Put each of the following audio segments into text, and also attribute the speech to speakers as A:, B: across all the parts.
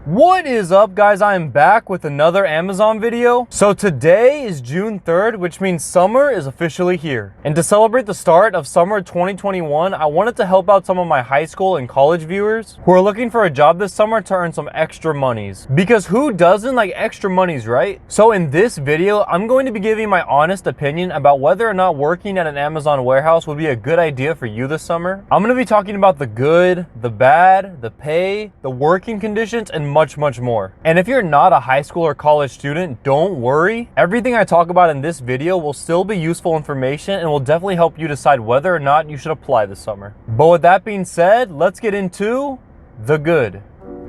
A: What is up, guys? I am back with another Amazon video. So today is June 3rd, which means summer is officially here. And to celebrate the start of summer 2021, I wanted to help out some of my high school and college viewers who are looking for a job this summer to earn some extra monies. Because who doesn't like extra monies, right? So in this video, I'm going to be giving my honest opinion about whether or not working at an Amazon warehouse would be a good idea for you this summer. I'm going to be talking about the good, the bad, the pay, the working conditions, and much more. And if you're not a high school or college student, don't worry. Everything I talk about in this video will still be useful information and will definitely help you decide whether or not you should apply this summer. But with that being said, let's get into the good.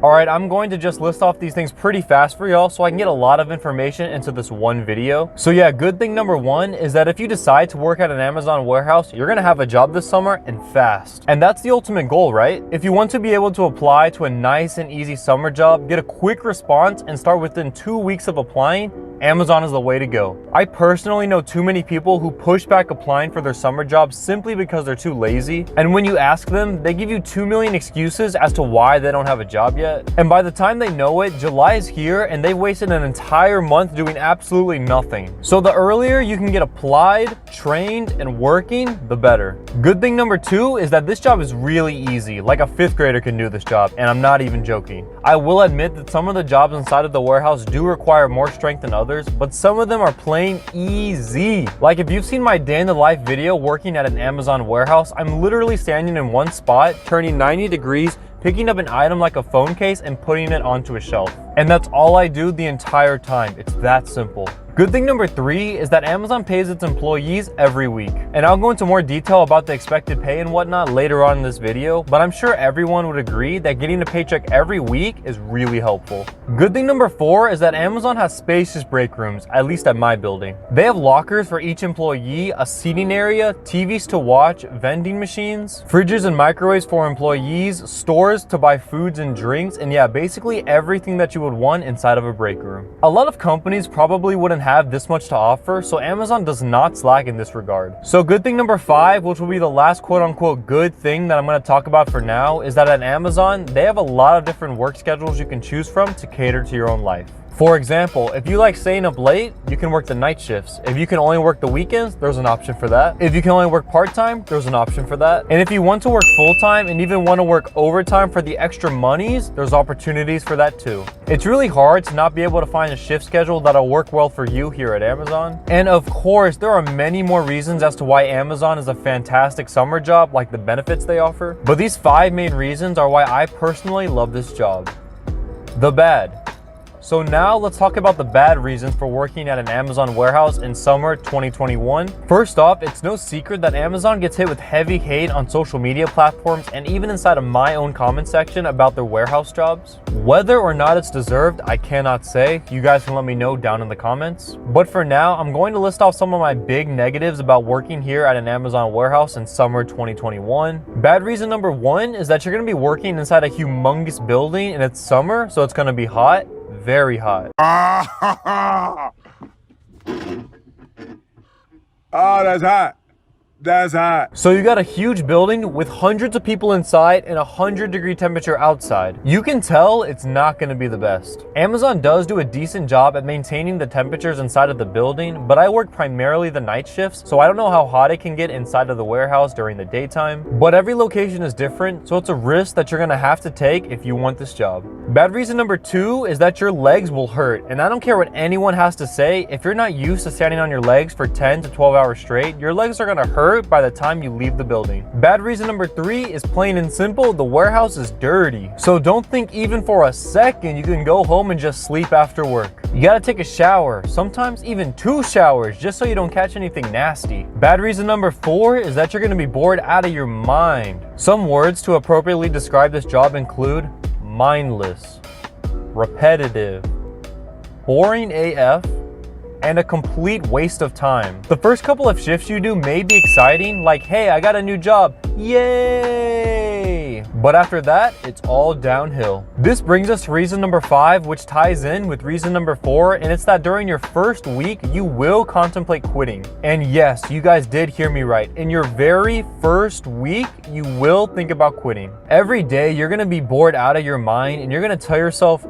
A: Alright, I'm going to just list off these things pretty fast for y'all so I can get a lot of information into this one video. So yeah, good thing number one is that if you decide to work at an Amazon warehouse, you're gonna have a job this summer and fast. And that's the ultimate goal, right? If you want to be able to apply to a nice and easy summer job, get a quick response, and start within 2 weeks of applying, Amazon is the way to go. I personally know too many people who push back applying for their summer jobs simply because they're too lazy. And when you ask them, they give you 2 million excuses as to why they don't have a job yet. And by the time they know it, July is here and they've wasted an entire month doing absolutely nothing. So the earlier you can get applied, trained, and working, the better. Good thing number two is that this job is really easy. Like a 5th grader can do this job, and I'm not even joking. I will admit that some of the jobs inside of the warehouse do require more strength than others, but some of them are plain easy. Like if you've seen my day in the life video working at an Amazon warehouse, I'm literally standing in one spot, turning 90 degrees, picking up an item like a phone case and putting it onto a shelf. And that's all I do the entire time. It's that simple. Good thing number three is that Amazon pays its employees every week. And I'll go into more detail about the expected pay and whatnot later on in this video, but I'm sure everyone would agree that getting a paycheck every week is really helpful. Good thing number four is that Amazon has spacious break rooms, at least at my building. They have lockers for each employee, a seating area, TVs to watch, vending machines, fridges and microwaves for employees, stores to buy foods and drinks, and yeah, basically everything that you would want inside of a break room. A lot of companies probably wouldn't have this much to offer, so Amazon does not slack in this regard. So good thing number five, which will be the last quote-unquote good thing that I'm going to talk about for now, is that at Amazon, they have a lot of different work schedules you can choose from to cater to your own life. For example, if you like staying up late, you can work the night shifts. If you can only work the weekends, there's an option for that. If you can only work part-time, there's an option for that. And if you want to work full-time and even want to work overtime for the extra monies, there's opportunities for that too. It's really hard to not be able to find a shift schedule that'll work well for you here at Amazon. And of course, there are many more reasons as to why Amazon is a fantastic summer job, like the benefits they offer. But these 5 main reasons are why I personally love this job. The bad. So now let's talk about the bad reasons for working at an Amazon warehouse in summer 2021. First off, it's no secret that Amazon gets hit with heavy hate on social media platforms and even inside of my own comment section about their warehouse jobs. Whether or not it's deserved, I cannot say. You guys can let me know down in the comments. But for now, I'm going to list off some of my big negatives about working here at an Amazon warehouse in summer 2021. Bad reason number one is that you're going to be working inside a humongous building and it's summer, so it's going to be hot. Very hot.
B: Oh, that's hot. That's hot.
A: So you got a huge building with hundreds of people inside and 100-degree temperature outside. You can tell it's not going to be the best. Amazon does do a decent job at maintaining the temperatures inside of the building, but I work primarily the night shifts, so I don't know how hot it can get inside of the warehouse during the daytime. But every location is different, so it's a risk that you're going to have to take if you want this job. Bad reason number two is that your legs will hurt, and I don't care what anyone has to say, if you're not used to standing on your legs for 10 to 12 hours straight, your legs are going to hurt by the time you leave the building. Bad reason number three is plain and simple, the warehouse is dirty. So don't think even for a second you can go home and just sleep after work. You gotta take a shower, sometimes even 2 showers, just so you don't catch anything nasty. Bad reason number four is that you're gonna be bored out of your mind. Some words to appropriately describe this job include mindless, repetitive, boring AF, and a complete waste of time. The first couple of shifts you do may be exciting, like, hey, I got a new job, yay! But after that, it's all downhill. This brings us to reason number 5, which ties in with reason number 4, and it's that during your first week, you will contemplate quitting. And yes, you guys did hear me right. In your very first week, you will think about quitting. Every day, you're gonna be bored out of your mind, and you're gonna tell yourself,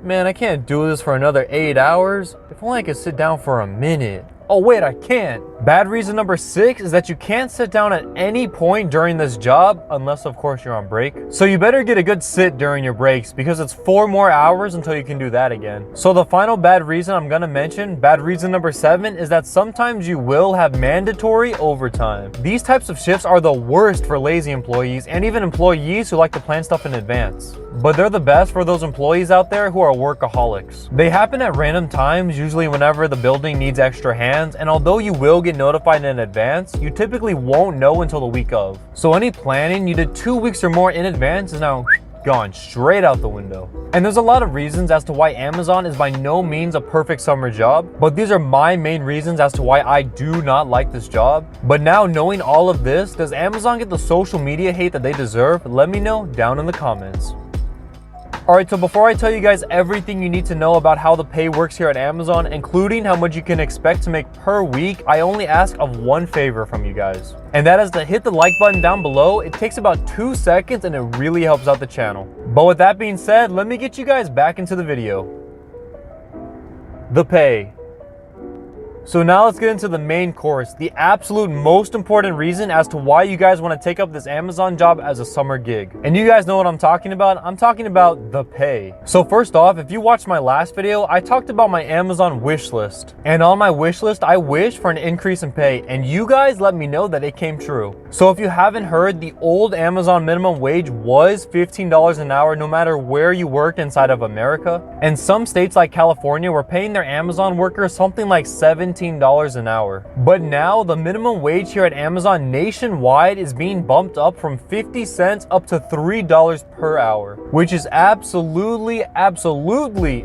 A: man, I can't do this for another 8 hours. If only I could sit down for a minute. Oh wait, I can't. Bad reason number 6 is that you can't sit down at any point during this job, unless of course you're on break. So you better get a good sit during your breaks, because it's 4 more hours until you can do that again. So the final bad reason I'm gonna mention, bad reason number 7, is that sometimes you will have mandatory overtime. These types of shifts are the worst for lazy employees and even employees who like to plan stuff in advance. But they're the best for those employees out there who are workaholics. They happen at random times, usually whenever the building needs extra hands, and although you will get notified in advance, you typically won't know until the week of. So any planning you did 2 weeks or more in advance is now gone straight out the window. And there's a lot of reasons as to why Amazon is by no means a perfect summer job, but these are my main reasons as to why I do not like this job. But now knowing all of this, does Amazon get the social media hate that they deserve? Let me know down in the comments. Alright, so before I tell you guys everything you need to know about how the pay works here at Amazon, including how much you can expect to make per week, I only ask of one favor from you guys. And that is to hit the like button down below. It takes about 2 seconds and it really helps out the channel. But with that being said, let me get you guys back into the video. The pay. So now let's get into the main course, the absolute most important reason as to why you guys want to take up this Amazon job as a summer gig. And you guys know what I'm talking about. I'm talking about the pay. So first off, if you watched my last video, I talked about my Amazon wish list. And on my wish list, I wished for an increase in pay, and you guys let me know that it came true. So if you haven't heard, the old Amazon minimum wage was $15 an hour no matter where you worked inside of America. And some states like California were paying their Amazon workers something like $17 an hour. But now the minimum wage here at Amazon nationwide is being bumped up from 50 cents up to $3 per hour, which is absolutely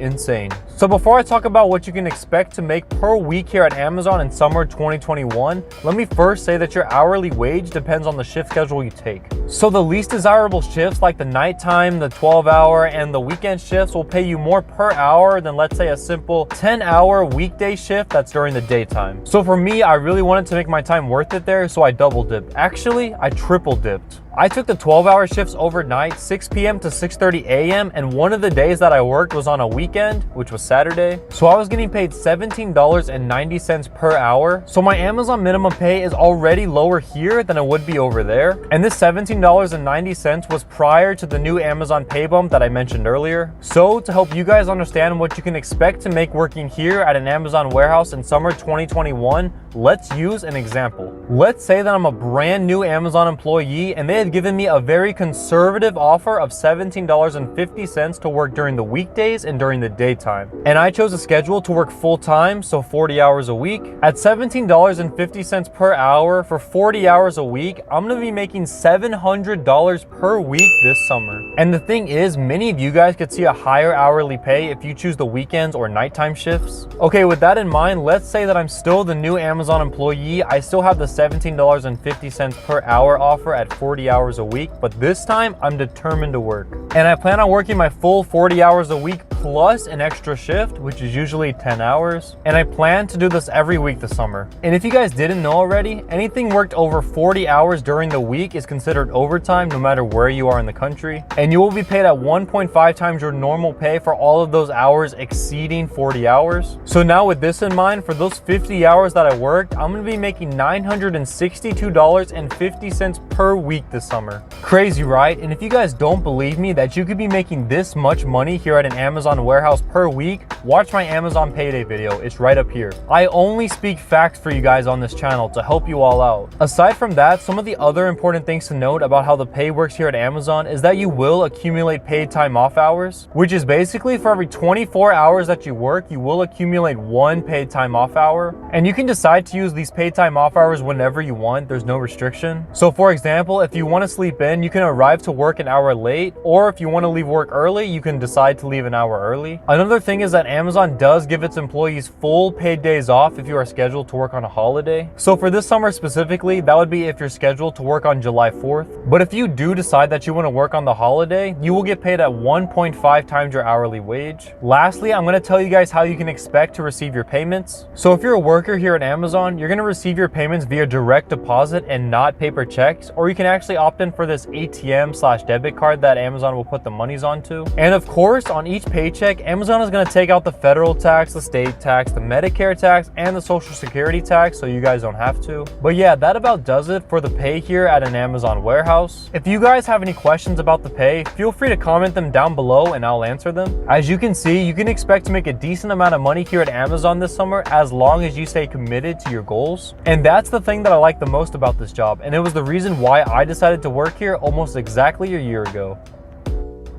A: insane. So before I talk about what you can expect to make per week here at Amazon in summer 2021, let me first say that your hourly wage depends on the shift schedule you take. So the least desirable shifts like the nighttime, the 12-hour, and the weekend shifts will pay you more per hour than, let's say, a simple 10-hour weekday shift that's during the daytime. So for me, I really wanted to make my time worth it there, so I double dipped. Actually, I triple dipped. I took the 12-hour shifts overnight, 6 p.m. to 6:30 a.m. and one of the days that I worked was on a weekend, which was Saturday. So I was getting paid $17.90 per hour. So my Amazon minimum pay is already lower here than it would be over there. And this $17.90 was prior to the new Amazon pay bump that I mentioned earlier. So to help you guys understand what you can expect to make working here at an Amazon warehouse in summer 2021, let's use an example. Let's say that I'm a brand new Amazon employee and they had given me a very conservative offer of $17.50 to work during the weekdays and during the daytime. And I chose a schedule to work full time, so 40 hours a week. At $17.50 per hour for 40 hours a week, I'm gonna be making $700 per week this summer. And the thing is, many of you guys could see a higher hourly pay if you choose the weekends or nighttime shifts. Okay, with that in mind, let's say that I'm still the new Amazon employee. I still have the $17.50 per hour offer at 40 hours a week, but this time I'm determined to work. And I plan on working my full 40 hours a week plus an extra shift, which is usually 10 hours. And I plan to do this every week this summer. And if you guys didn't know already, anything worked over 40 hours during the week is considered overtime no matter where you are in the country. And you will be paid at 1.5 times your normal pay for all of those hours exceeding 40 hours. So now with this in mind, for those 50 hours that I worked, I'm gonna be making $962.50 per week this summer. Crazy, right? And if you guys don't believe me that you could be making this much money here at an Amazon warehouse per week, watch my Amazon payday video. It's right up here. I only speak facts for you guys on this channel to help you all out. Aside from that, some of the other important things to note about how the pay works here at Amazon is that you will accumulate paid time off hours, which is basically for every 24 hours that you work, you will accumulate 1 paid time off hour. And you can decide to use these paid time off hours whenever you want. There's no restriction. So for example, if you want to sleep in, you can arrive to work an hour late, or if you want to leave work early, you can decide to leave an hour early. Another thing is that Amazon does give its employees full paid days off if you are scheduled to work on a holiday. So for this summer specifically, that would be if you're scheduled to work on July 4th. But if you do decide that you want to work on the holiday, you will get paid at 1.5 times your hourly wage. Lastly, I'm going to tell you guys how you can expect to receive your payments. So if you're a worker here at Amazon, you're going to receive your payments via direct deposit and not paper checks, or you can actually opt in for this ATM/debit card that Amazon will put the monies onto. And of course, on each paycheck, Amazon is going to take out the federal tax, the state tax, the Medicare tax, and the Social Security tax, so you guys don't have to. But yeah, that about does it for the pay here at an Amazon warehouse. If you guys have any questions about the pay, feel free to comment them down below and I'll answer them. As you can see, you can expect to make a decent amount of money here at Amazon this summer as long as you stay committed to your goals. And that's the thing that I like the most about this job, and it was the reason why I decided to work here almost exactly a year ago.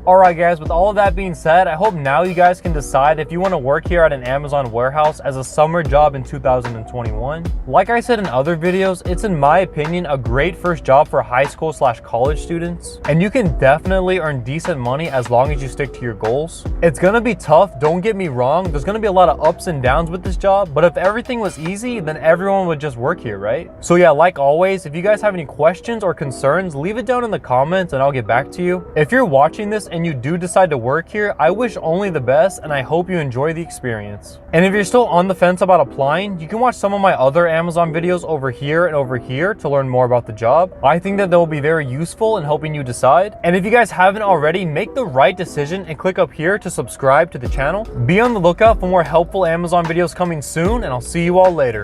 A: Alright guys, with all of that being said, I hope now you guys can decide if you want to work here at an Amazon warehouse as a summer job in 2021. Like I said in other videos, it's in my opinion a great first job for high school/college students, and you can definitely earn decent money as long as you stick to your goals. It's gonna be tough, don't get me wrong, there's gonna be a lot of ups and downs with this job, but if everything was easy, then everyone would just work here, right? So yeah, like always, if you guys have any questions or concerns, leave it down in the comments and I'll get back to you. If you're watching this and you do decide to work here, I wish only the best and I hope you enjoy the experience. And if you're still on the fence about applying, you can watch some of my other Amazon videos over here and over here to learn more about the job. I think that they'll be very useful in helping you decide. And if you guys haven't already, make the right decision and click up here to subscribe to the channel. Be on the lookout for more helpful Amazon videos coming soon, and I'll see you all later.